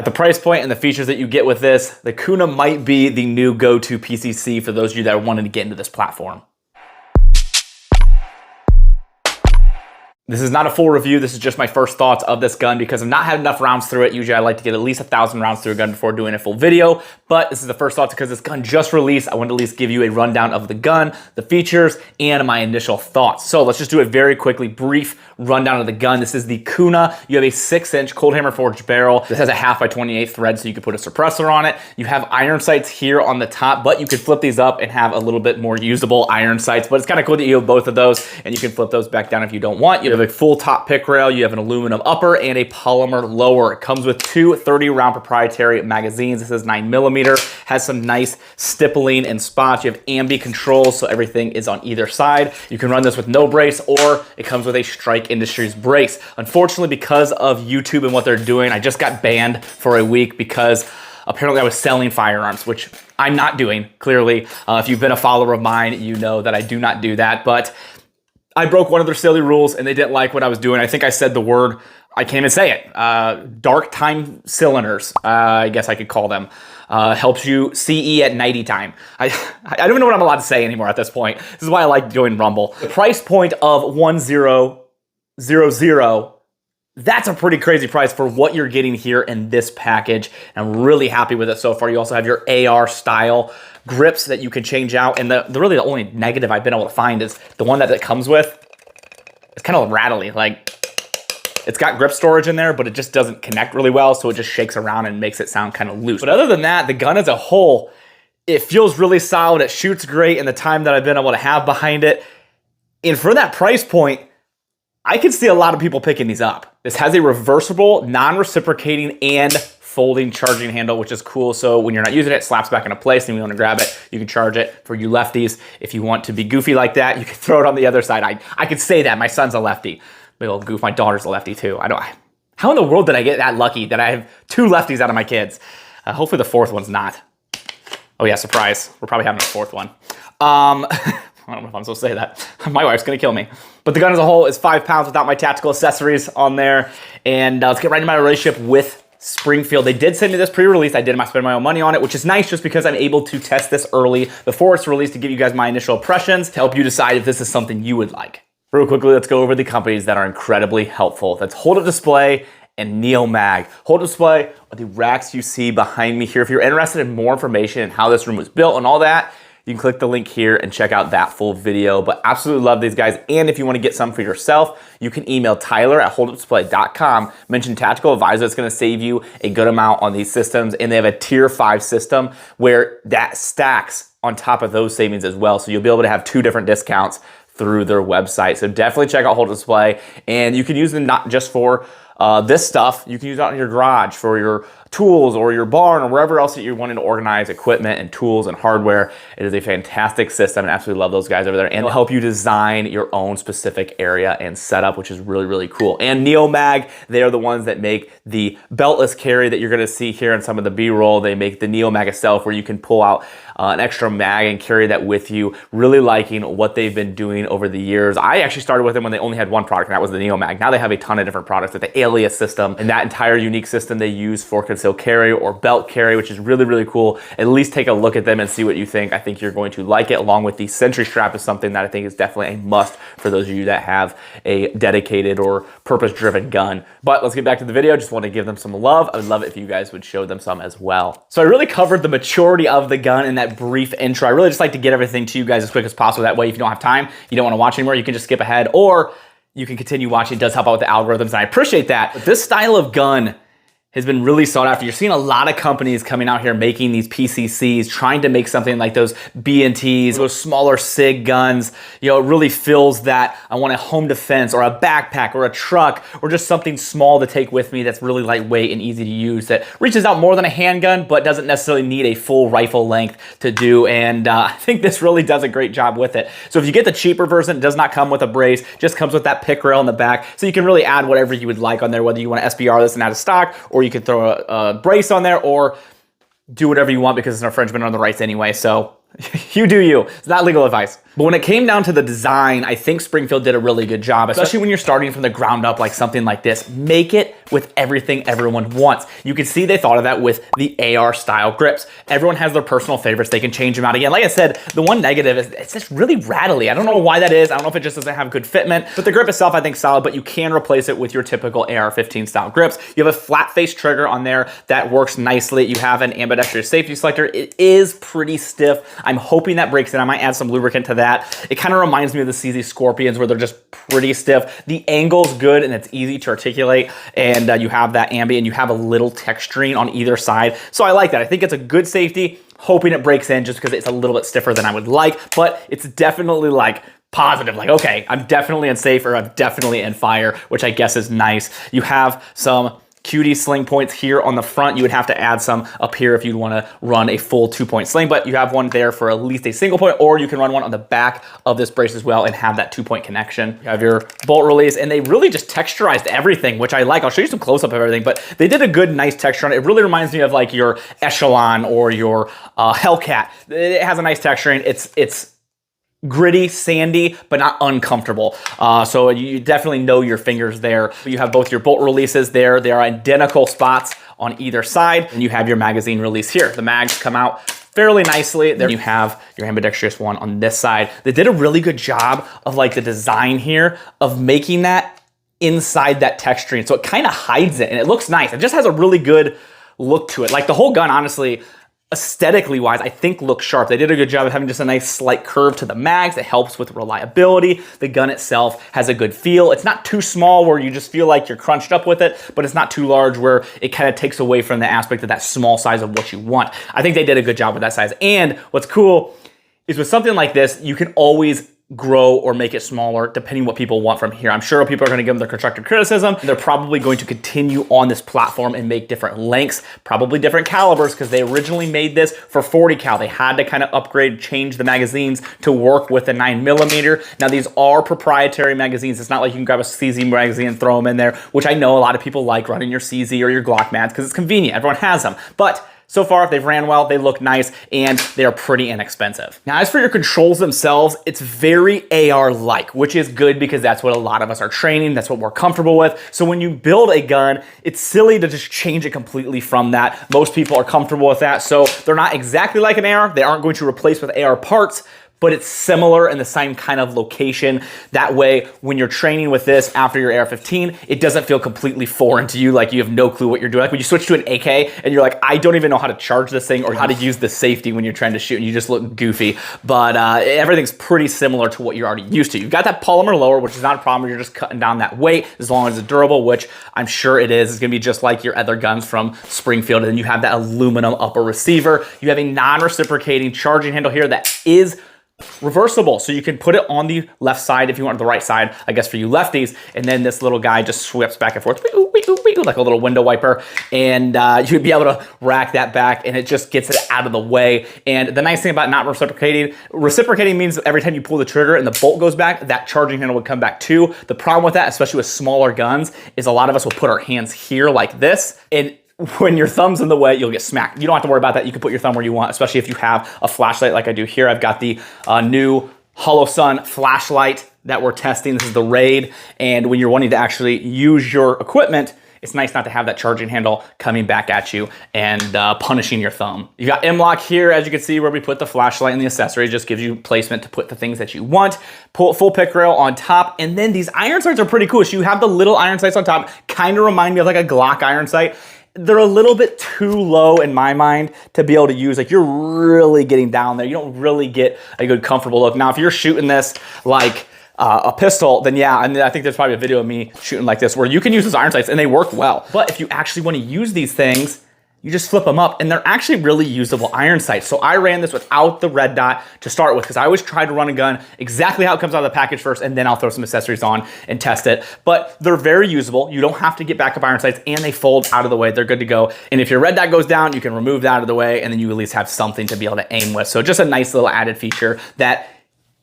At the price point and the features that you get with this, the Kuna might be the new go-to PCC for those of you that are wanting to get into this platform. This is not a full review, this is just my first thoughts of this gun because I've not had enough rounds through it. Usually I like to get at least 1,000 rounds through a gun before doing a full video, but this is the first thoughts because this gun just released. I wanted to at least give you a rundown of the gun, the features, and my initial thoughts. So let's just do a very quickly brief rundown of the gun. This is the Kuna. You have a 6-inch cold hammer forged barrel. This has a 1/2 by 28 thread so you can put a suppressor on it. You have iron sights here on the top, but you could flip these up and have a little bit more usable iron sights, but it's kind of cool that you have both of those and you can flip those back down if you don't want. You have a full top pick rail, you have an aluminum upper and a polymer lower. It comes with two 30-round proprietary magazines. This is 9mm, has some nice stippling and spots. You have ambi controls, so everything is on either side. You can run this with no brace, or it comes with a Strike Industries brace. Unfortunately, because of YouTube and what they're doing, I just got banned for a week because apparently I was selling firearms, which I'm not doing, clearly. If you've been a follower of mine, you know that I do not do that, but I broke one of their silly rules and they didn't like what I was doing. I think I said the word, I can't even say it, dark time cylinders, I guess I could call them. Helps you CE at nighty time. I don't even know what I'm allowed to say anymore at this point. This is why I like doing Rumble. The price point of 1000, that's a pretty crazy price for what you're getting here in this package. I'm really happy with it so far. You also have your AR style grips that you can change out. And really the only negative I've been able to find is the one that it comes with. It's kind of rattly. Like, it's got grip storage in there, but it just doesn't connect really well. So it just shakes around and makes it sound kind of loose. But other than that, the gun as a whole, it feels really solid. It shoots great in the time that I've been able to have behind it. And for that price point, I can see a lot of people picking these up. This has a reversible, non-reciprocating, and folding charging handle, which is cool. So when you're not using it, it slaps back into place and you want to grab it, you can charge it. For you lefties, if you want to be goofy like that, you can throw it on the other side. I could say that. My son's a lefty. Big old goof. My daughter's a lefty too. How in the world did I get that lucky that I have two lefties out of my kids? Hopefully the fourth one's not. Oh yeah, surprise. We're probably having a fourth one. I don't know if I'm supposed to say that. My wife's gonna kill me. But the gun as a whole is 5 pounds without my tactical accessories on there. And let's get right into my relationship with Springfield. They did send me this pre-release. I did spend my own money on it, which is nice just because I'm able to test this early before it's released to give you guys my initial impressions to help you decide if this is something you would like. Real quickly, let's go over the companies that are incredibly helpful. That's Hold Up Display and NeoMag. Hold Up Display are the racks you see behind me here. If you're interested in more information and how this room was built and all that, you can click the link here and check out that full video. But absolutely love these guys. And if you want to get some for yourself, you can email Tyler at holdupdisplay.com. Mention Tactical Advisor. It's going to save you a good amount on these systems. And they have a tier 5 system where that stacks on top of those savings as well. So you'll be able to have 2 different discounts through their website. So definitely check out Hold Up Display. And you can use them not just for this stuff. You can use it out in your garage for your tools or your barn or wherever else that you're wanting to organize equipment and tools and hardware. It is a fantastic system and absolutely love those guys over there. And they'll help you design your own specific area and setup, which is really, really cool. And NeoMag, they are the ones that make the beltless carry that you're gonna see here in some of the B-roll. They make the NeoMag itself where you can pull out an extra mag and carry that with you. Really liking what they've been doing over the years. I actually started with them when they only had one product, and that was the NeoMag. Now they have a ton of different products, like the Alias system, and that entire unique system they use for concealed carry or belt carry, which is really, really cool. At least take a look at them and see what you think. I think you're going to like it, along with the Sentry Strap is something that I think is definitely a must for those of you that have a dedicated or purpose-driven gun. But let's get back to the video. Just want to give them some love. I would love it if you guys would show them some as well. So I really covered the maturity of the gun in that brief intro. I really just like to get everything to you guys as quick as possible. That way, if you don't have time, you don't want to watch anymore, you can just skip ahead, or you can continue watching. It does help out with the algorithms, and I appreciate that. But this style of gun has been really sought after. You're seeing a lot of companies coming out here making these PCCs, trying to make something like those B&Ts, those smaller SIG guns. You know, it really feels that I want a home defense or a backpack or a truck or just something small to take with me that's really lightweight and easy to use, that reaches out more than a handgun but doesn't necessarily need a full rifle length to do. And I think this really does a great job with it. So if you get the cheaper version, it does not come with a brace, just comes with that pick rail in the back. So you can really add whatever you would like on there, whether you want to SBR this and out of stock, or you could throw a brace on there, or do whatever you want because it's an infringement on the rights anyway. So you do you. It's not legal advice. But when it came down to the design, I think Springfield did a really good job, especially when you're starting from the ground up like something like this. Make it with everything everyone wants. You can see they thought of that with the AR style grips. Everyone has their personal favorites. They can change them out again. Like I said, the one negative is it's just really rattly. I don't know why that is. I don't know if it just doesn't have good fitment, but the grip itself I think is solid, but you can replace it with your typical AR-15 style grips. You have a flat face trigger on there that works nicely. You have an ambidextrous safety selector. It is pretty stiff. I'm hoping that breaks in. I might add some lubricant to that. It kind of reminds me of the CZ Scorpions where they're just pretty stiff. The angle's good and it's easy to articulate, and you have that ambi and you have a little texturing on either side. So I like that. I think it's a good safety. Hoping it breaks in just because it's a little bit stiffer than I would like, but it's definitely like positive, like, okay, I'm definitely in safe or I'm definitely in fire, which I guess is nice. You have some QD sling points here on the front. You would have to add some up here if you'd want to run a full 2-point sling, but you have one there for at least a single point, or you can run one on the back of this brace as well and have that 2-point connection. You have your bolt release, and they really just texturized everything, which I like. I'll show you some close-up of everything, but they did a good, nice texture on it. It really reminds me of like your Echelon or your Hellcat. It has a nice texturing. It's gritty, sandy, but not uncomfortable. So you definitely know your fingers there. You have both your bolt releases there. They are identical spots on either side. And you have your magazine release here. The mags come out fairly nicely. There you have your ambidextrous one on this side. They did a really good job of like the design here of making that inside that texturing. So it kind of hides it and it looks nice. It just has a really good look to it. Like the whole gun, honestly, aesthetically wise, I think looks sharp. They did a good job of having just a nice slight curve to the mags. It helps with reliability. The gun itself has a good feel. It's not too small where you just feel like you're crunched up with it, but it's not too large where it kind of takes away from the aspect of that small size of what you want. I think they did a good job with that size. And what's cool is with something like this, you can always grow or make it smaller depending what people want from here. I'm sure people are going to give them their constructive criticism. They're probably going to continue on this platform and make different lengths, probably different calibers, because they originally made this for 40 cal. They had to kind of upgrade, change the magazines to work with the 9mm. Now these are proprietary magazines. It's not like you can grab a CZ magazine and throw them in there, which I know a lot of people like running your CZ or your Glock mags because it's convenient. Everyone has them. But so far, if they've ran well, they look nice, and they are pretty inexpensive. Now, as for your controls themselves, it's very AR-like, which is good because that's what a lot of us are training. That's what we're comfortable with. So when you build a gun, it's silly to just change it completely from that. Most people are comfortable with that, so they're not exactly like an AR. They aren't going to replace with AR parts, but it's similar in the same kind of location. That way, when you're training with this after your AR-15, it doesn't feel completely foreign to you, like you have no clue what you're doing. Like when you switch to an AK and you're like, I don't even know how to charge this thing or how to use the safety when you're trying to shoot and you just look goofy. But everything's pretty similar to what you're already used to. You've got that polymer lower, which is not a problem. You're just cutting down that weight as long as it's durable, which I'm sure it is. It's gonna be just like your other guns from Springfield. And then you have that aluminum upper receiver. You have a non-reciprocating charging handle here that is reversible, so you can put it on the left side if you want the right side, I guess for you lefties, and then this little guy just sweeps back and forth like a little window wiper, and you'd be able to rack that back and it just gets it out of the way. And the nice thing about not reciprocating means every time you pull the trigger and the bolt goes back, that charging handle would come back too. The problem with that, especially with smaller guns, is a lot of us will put our hands here like this, and when your thumb's in the way, you'll get smacked. You don't have to worry about that. You can put your thumb where you want, especially if you have a flashlight like I do here. I've got the new Hollow Sun flashlight that we're testing. This is the Raid. And when you're wanting to actually use your equipment, it's nice not to have that charging handle coming back at you and punishing your thumb. You got M-LOK here, as you can see, where we put the flashlight and the accessory. It just gives you placement to put the things that you want. Full pick rail on top. And then these iron sights are pretty cool. So you have the little iron sights on top, kind of remind me of like a Glock iron sight. They're a little bit too low in my mind to be able to use. Like you're really getting down there. You don't really get a good comfortable look. Now, if you're shooting this like a pistol, then yeah, and I think there's probably a video of me shooting like this where you can use those iron sights and they work well. But if you actually want to use these things, you just flip them up and they're actually really usable iron sights. So I ran this without the red dot to start with because I always try to run a gun exactly how it comes out of the package first, and then I'll throw some accessories on and test it. But they're very usable. You don't have to get backup iron sights, and they fold out of the way. They're good to go. And if your red dot goes down, you can remove that out of the way, and then you at least have something to be able to aim with. So just a nice little added feature that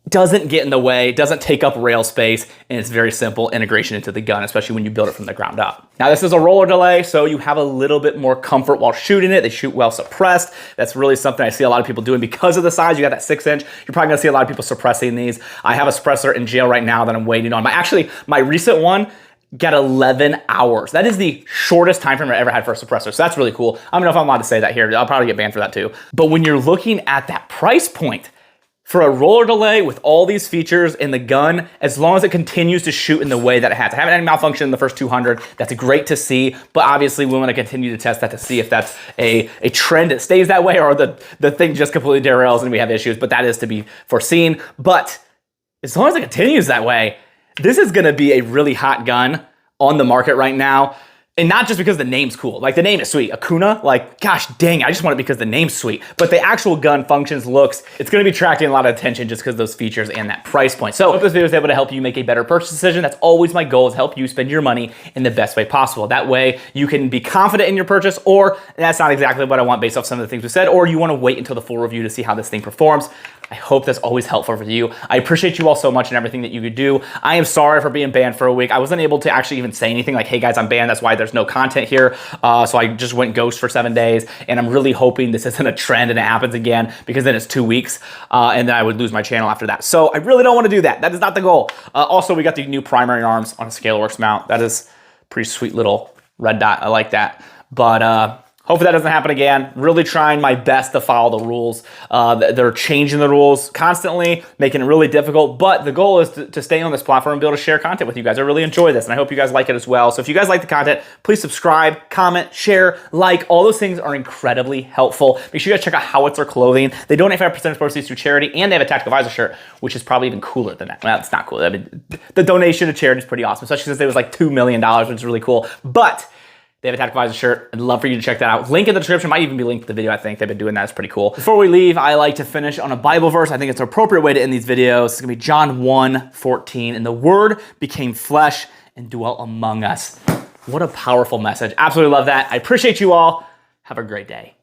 doesn't get in the way, doesn't take up rail space, and it's very simple integration into the gun, especially when you build it from the ground up. Now this is a roller delay, so you have a little bit more comfort while shooting it. They shoot well suppressed. That's really something I see a lot of people doing because of the size. You got that 6-inch. You're probably gonna see a lot of people suppressing these. I have a suppressor in jail right now that I'm waiting on. My recent one got 11 hours. That is the shortest time frame I ever had for a suppressor. So that's really cool. I don't know if I'm allowed to say that here. I'll probably get banned for that too. But when you're looking at that price point, for a roller delay with all these features in the gun, as long as it continues to shoot in the way that it has. I haven't had any malfunction in the first 200. That's great to see, but obviously we want to continue to test that to see if that's a trend that stays that way or the thing just completely derails and we have issues, but that is to be foreseen. But as long as it continues that way, this is gonna be a really hot gun on the market right now. And not just because the name's cool. Like the name is sweet. A Kuna, like, gosh dang, I just want it because the name's sweet. But the actual gun functions, looks, it's gonna be attracting a lot of attention just because those features and that price point. So I hope this video is able to help you make a better purchase decision. That's always my goal, is help you spend your money in the best way possible. That way you can be confident in your purchase, or that's not exactly what I want based off some of the things we said, or you wanna wait until the full review to see how this thing performs. I hope that's always helpful for you. I appreciate you all so much and everything that you could do. I am sorry for being banned for a week. I wasn't able to actually even say anything like, hey guys, I'm banned. That's why there's no content here. So I just went ghost for 7 days, and I'm really hoping this isn't a trend and it happens again, because then it's 2 weeks and then I would lose my channel after that. So I really don't want to do that. That is not the goal. Also, we got the new primary arms on a ScaleWorks mount. That is a pretty sweet little red dot. I like that. But hopefully that doesn't happen again. Really trying my best to follow the rules. They're changing the rules constantly, making it really difficult, but the goal is to stay on this platform and be able to share content with you guys. I really enjoy this, and I hope you guys like it as well. So if you guys like the content, please subscribe, comment, share, like. All those things are incredibly helpful. Make sure you guys check out Howitzer Clothing. They donate 5% of proceeds to charity, and they have a tactical visor shirt, which is probably even cooler than that. Well, it's not cool. I mean, the donation to charity is pretty awesome, especially since it was like $2 million, which is really cool. But they have a tactical visor shirt. I'd love for you to check that out. Link in the description. Might even be linked to the video. I think they've been doing that. It's pretty cool. Before we leave, I like to finish on a Bible verse. I think it's an appropriate way to end these videos. It's gonna be John 1:14. And the word became flesh and dwelt among us. What a powerful message. Absolutely love that. I appreciate you all. Have a great day.